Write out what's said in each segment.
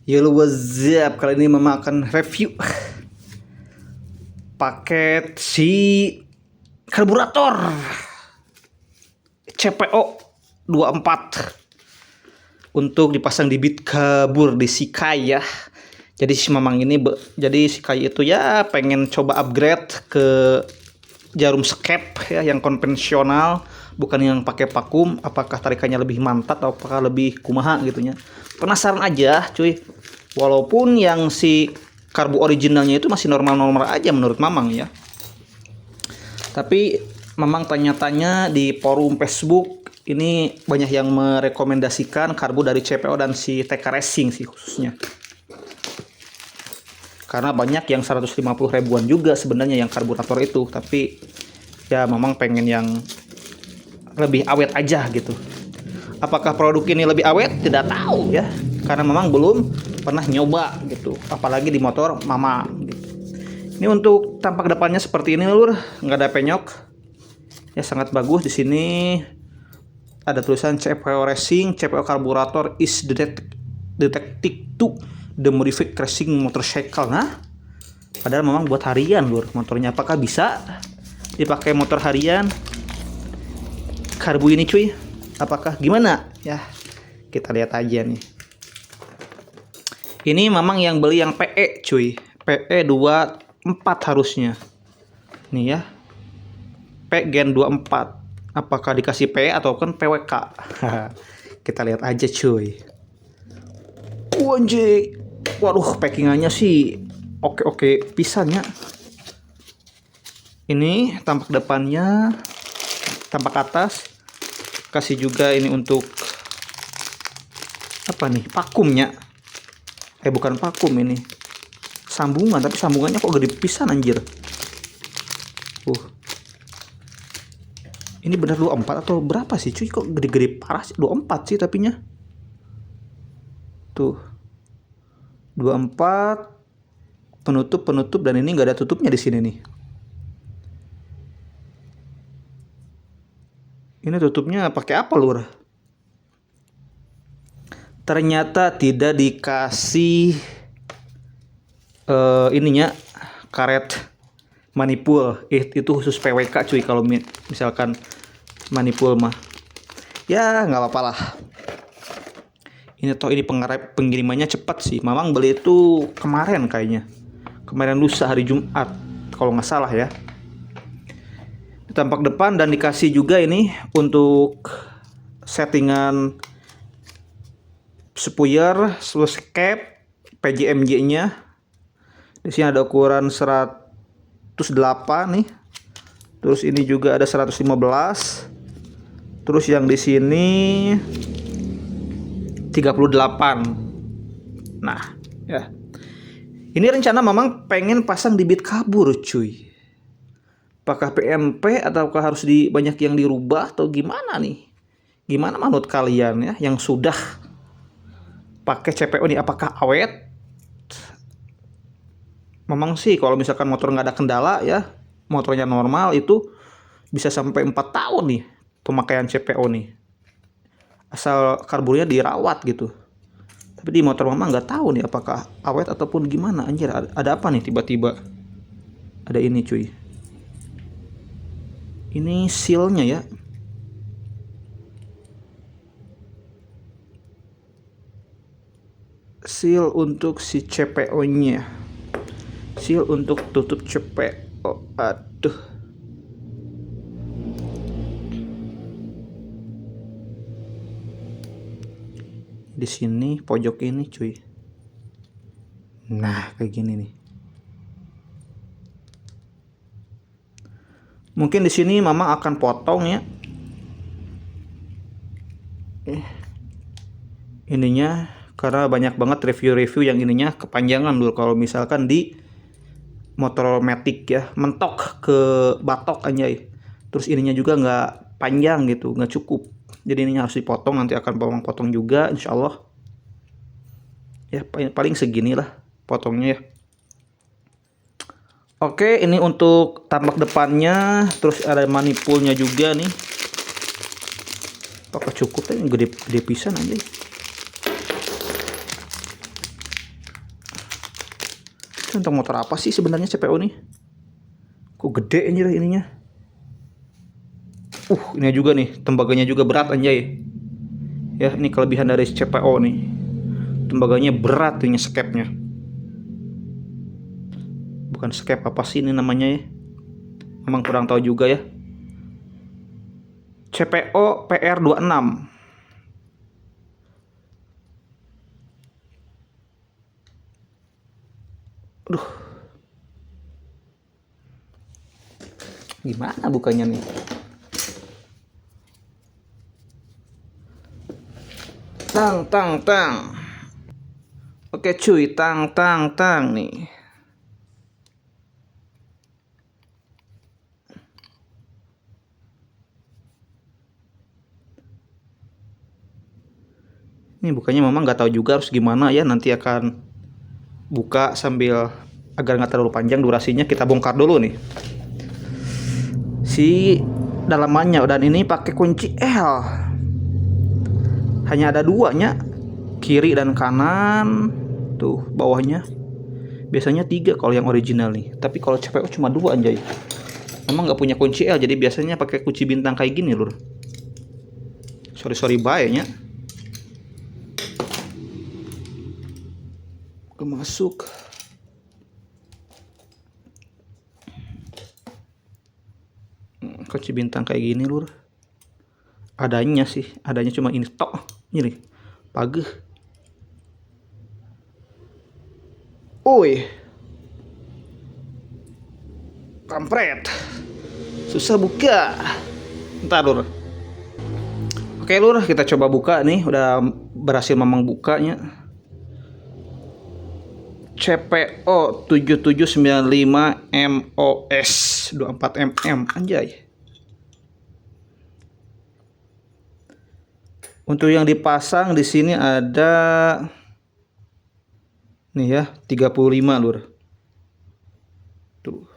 Yo, what's up? Kali ini Mama akan review paket si karburator CPO 24 untuk dipasang di bit kabur di Sikai ya. Jadi si Mamang ini jadi Sikai itu ya pengen coba upgrade ke jarum skep ya yang konvensional, bukan yang pakai vakum. Apakah tarikannya lebih mantap atau apakah lebih kumaha gitunya. Penasaran aja cuy. Walaupun yang si karbu originalnya itu masih normal-normal aja menurut Mamang ya. Tapi Mamang tanya-tanya di forum Facebook, ini banyak yang merekomendasikan karbu dari CPO dan si TK Racing sih khususnya. Karena banyak yang 150 ribuan juga sebenarnya yang karburator itu, tapi ya Mamang pengen yang lebih awet aja gitu. Apakah produk ini lebih awet? Tidak tahu ya, karena Mamang belum pernah nyoba gitu, apalagi di motor Mama gitu. Ini untuk tampak depannya seperti ini lur, nggak ada penyok ya, sangat bagus. Di sini ada tulisan CPO Racing, CPO Karburator is detected to the modified racing motorcycle. Nah, padahal Mamang buat harian lur motornya. Apakah bisa dipakai motor harian karbu ini cuy? Apakah gimana ya, kita lihat aja nih. Ini Mamang yang beli yang PE cuy, PE 24 harusnya nih ya, P Gen 24. Apakah dikasih PE atau kan PWK? Kita lihat aja cuy. Anjir, waduh packingannya sih oke pisannya. Ini tampak depannya, tampak atas, kasih juga ini untuk apa nih, vakumnya. Bukan vakum, ini sambungan, tapi sambungannya kok gede pisan anjir. Ini benar 24 atau berapa sih cuy, kok gede-gede parah sih. 24 sih tapinya tuh, 24 penutup dan ini nggak ada tutupnya di sini nih. Ini tutupnya pakai apa lur? Ternyata tidak dikasih ininya, karet manipul. Itu khusus PWK cuy. Kalau misalkan manipul mah ya nggak apa-apa lah. Ini toh ini pengirimannya cepat sih. Mamang beli itu kemarin kayaknya, kemarin lusa hari Jumat kalau nggak salah ya. Tampak depan dan dikasih juga ini untuk settingan spoiler, sluice cap, PJMJ-nya. Di sini ada ukuran 108 nih. Terus ini juga ada 115. Terus yang di sini 38. Nah, ya. Ini rencana Mamang pengen pasang di bit kabur cuy. Apakah PMP ataukah harus banyak yang dirubah atau gimana nih? Gimana menurut kalian ya yang sudah pakai CPO nih, apakah awet? Memang sih kalau misalkan motor nggak ada kendala ya, motornya normal, itu bisa sampai 4 tahun nih pemakaian CPO nih, asal karburnya dirawat gitu. Tapi di motor Mama nggak tahu nih apakah awet ataupun gimana. Anjir, ada apa nih tiba-tiba ada ini cuy. Ini sealnya ya. Seal untuk si CPO-nya. Seal untuk tutup CPO. Aduh. Di sini pojok ini cuy. Nah, kayak gini nih. Mungkin di sini Mama akan potong ya. Ininya, karena banyak banget review-review yang ininya kepanjangan dulu. Kalau misalkan di motor matic ya, mentok ke batok anjay. Terus ininya juga nggak panjang gitu, nggak cukup. Jadi ininya harus dipotong, nanti akan Mamang potong juga insya Allah. Ya paling seginilah potongnya ya. Oke, ini untuk tampak depannya, terus ada manipulnya juga nih. Apakah cukup? Gede pisan aja. Untuk motor apa sih sebenarnya CPO nih? Kok gede anjir ininya? Ini juga nih, tembaganya juga berat anjay. Ya, ini kelebihan dari CPO nih. Tembaganya berat ini skepnya. Bukan skep, apa sih ini namanya ya? Memang kurang tahu juga ya. CPO PR26. Aduh. Gimana bukanya nih? Tang tang tang. Oke cuy, tang tang tang nih. Ini bukanya Mama nggak tahu juga harus gimana ya, nanti akan buka sambil agar nggak terlalu panjang durasinya, kita bongkar dulu nih si dalamannya. Dan ini pakai kunci L, hanya ada 2 nya, kiri dan kanan tuh bawahnya. Biasanya 3 kalau yang original nih, tapi kalau CPO cuma 2 anjay. Memang nggak punya kunci L, jadi biasanya pakai kunci bintang kayak gini lur. Sorry bye nya. Masuk. Kunci bintang kayak gini lur. Adanya cuma ini tok. Ini nih, pageh. Oi. Kampret. Susah buka. Ntar lur. Oke lur, kita coba buka nih. Udah berhasil Mamang bukanya. CPO 7795 MOS 24mm anjay. Untuk yang dipasang di sini ada nih ya 35 lur. Tuh.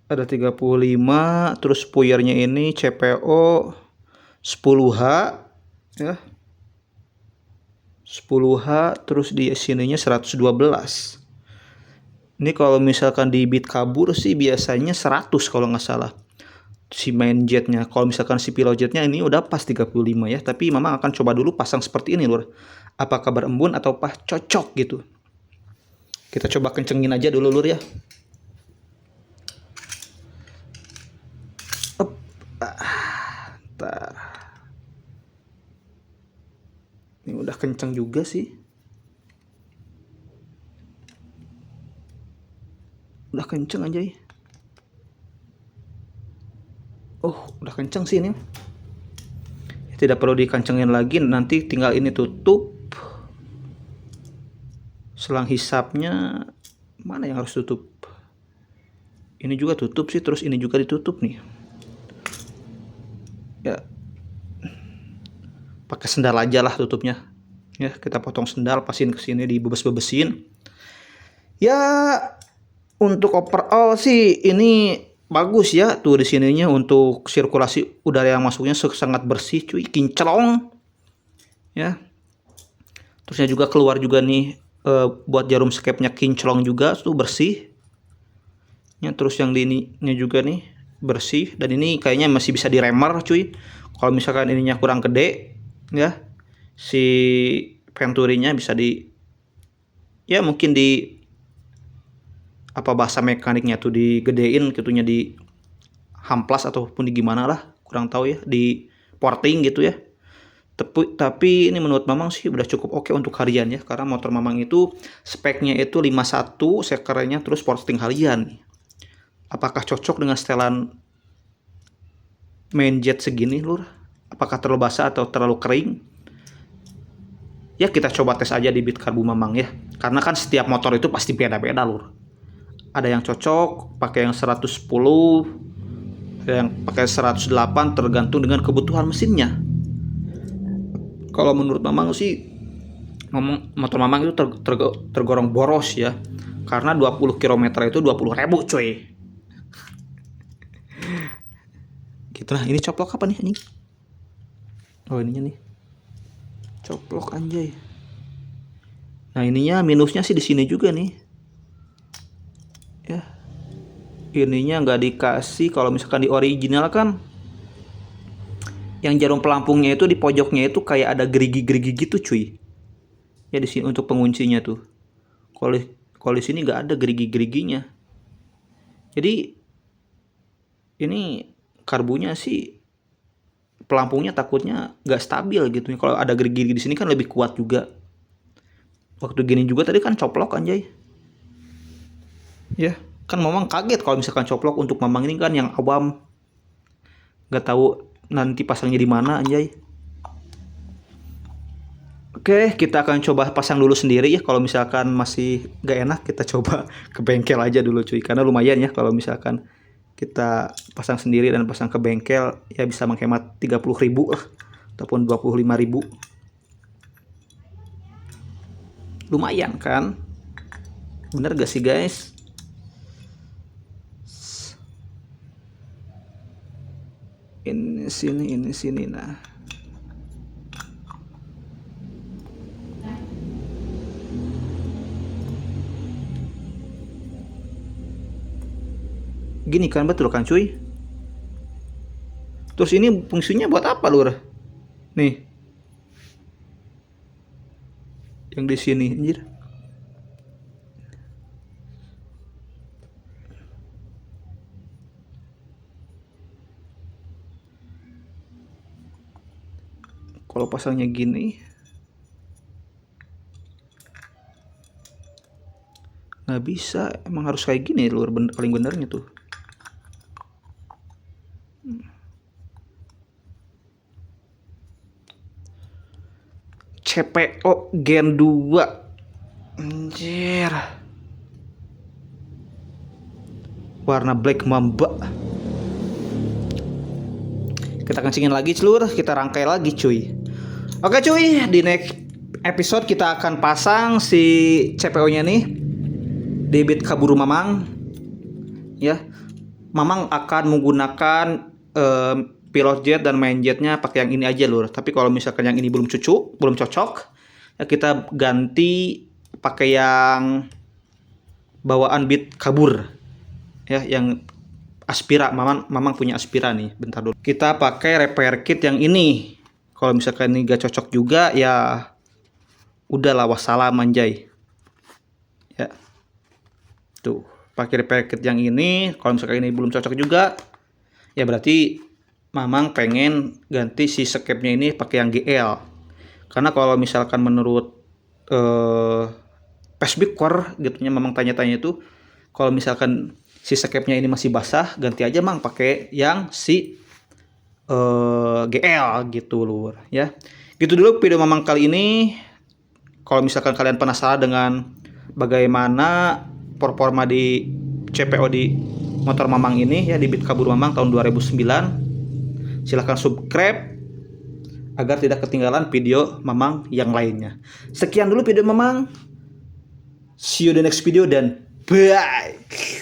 Ada 35, terus puyernya ini CPO 10H ya. 10H, terus di sininya 112. Ini kalau misalkan di bit kabur sih biasanya 100 kalau nggak salah si main jetnya. Kalau misalkan si pilot jetnya ini udah pas 35 ya, tapi Mama akan coba dulu pasang seperti ini lur. Apakah berembun atau pas cocok gitu. Kita coba kencengin aja dulu lur ya. Ini udah kenceng juga sih. Udah kenceng aja ya. Udah kenceng sih ini. Tidak perlu dikencengin lagi, nanti tinggal ini tutup. Selang hisapnya mana yang harus tutup? Ini juga tutup sih, terus ini juga ditutup nih. Ya. Pakai sendal aja lah tutupnya. Ya, kita potong sendal, pasin ke sini, dibebes-bebesin. Ya, untuk overall sih ini bagus ya. Tuh di sininya untuk sirkulasi udara yang masuknya sangat bersih cuy, kinclong. Ya. Terusnya juga keluar juga nih buat jarum skepnya kinclong juga tuh bersih. Ya, terus yang di ininya juga nih bersih, dan ini kayaknya masih bisa diremer cuy. Kalau misalkan ininya kurang gede ya, si venturinya bisa ya mungkin di apa bahasa mekaniknya tuh digedein gitunya, di hamplas ataupun di gimana lah, kurang tahu ya, di porting gitu ya. Tapi ini menurut Mamang sih udah cukup oke untuk harian ya, karena motor Mamang itu speknya itu 51 sekernya, terus porting harian. Apakah cocok dengan setelan main jet segini lur? Apakah terlalu basah atau terlalu kering? Ya kita coba tes aja di bit karbu Mamang ya, karena kan setiap motor itu pasti beda-beda lur. Ada yang cocok pakai yang 110, ada yang pakai 108, tergantung dengan kebutuhan mesinnya. Kalau menurut Mamang sih, motor Mamang itu tergolong boros ya, karena 20 km itu 20.000 coy. Gitu lah. Ini coplok apa nih anjing? Oh ininya nih, coplok anjay. Nah ininya minusnya sih di sini juga nih. Ya, ininya nggak dikasih. Kalau misalkan di original kan, yang jarum pelampungnya itu di pojoknya itu kayak ada gerigi-gerigi gitu cuy. Ya di sini untuk penguncinya tuh. Kalau di sini nggak ada gerigi-geriginya. Jadi ini karbunya sih, pelampungnya takutnya nggak stabil gitu. Kalau ada gerigi di sini kan lebih kuat juga. Waktu gini juga tadi kan coplok anjay. Ya, kan Mamang kaget kalau misalkan coplok. Untuk Mamang ini kan yang awam, nggak tahu nanti pasangnya di mana anjay. Oke, kita akan coba pasang dulu sendiri ya. Kalau misalkan masih nggak enak, kita coba ke bengkel aja dulu cuy. Karena lumayan ya kalau misalkan kita pasang sendiri dan pasang ke bengkel, ya bisa menghemat 30.000 lah, ataupun 25.000. Lumayan kan? Bener gak sih guys? Ini sini nah. Gini kan, betul kan cuy? Terus ini fungsinya buat apa lur? Nih. Yang di sini anjir. Kalau pasangnya gini nggak bisa, emang harus kayak gini lur, paling benernya tuh. CPO Gen 2 anjir, warna black mamba. Kita kencingin lagi seluruh, kita rangkai lagi cuy. Oke cuy, di next episode kita akan pasang si CPO nya nih di bit kaburu Mamang ya. Mamang akan menggunakan pilot jet dan main jetnya pakai yang ini aja lur. Tapi kalau misalkan yang ini belum cocok, ya kita ganti pakai yang bawaan bit kabur ya, yang Aspira. Mamang punya Aspira nih. Bentar dulu, kita pakai repair kit yang ini. Kalau misalkan ini gak cocok juga, ya udahlah, wassalam anjay ya. Tuh, pakai repair kit yang ini. Kalau misalkan ini belum cocok juga, ya berarti Mamang pengen ganti si skepnya ini pakai yang GL. Karena kalau misalkan menurut Passback Core gitu nya, Mamang tanya-tanya itu, kalau misalkan si skepnya ini masih basah, ganti aja Mang pakai yang si GL gitu lur ya. Gitu dulu video Mamang kali ini. Kalau misalkan kalian penasaran dengan bagaimana performa di CPO di motor Mamang ini ya, di bit kabur Mamang tahun 2009, silahkan subscribe agar tidak ketinggalan video Mamang yang lainnya. Sekian dulu video Mamang, see you the next video dan bye.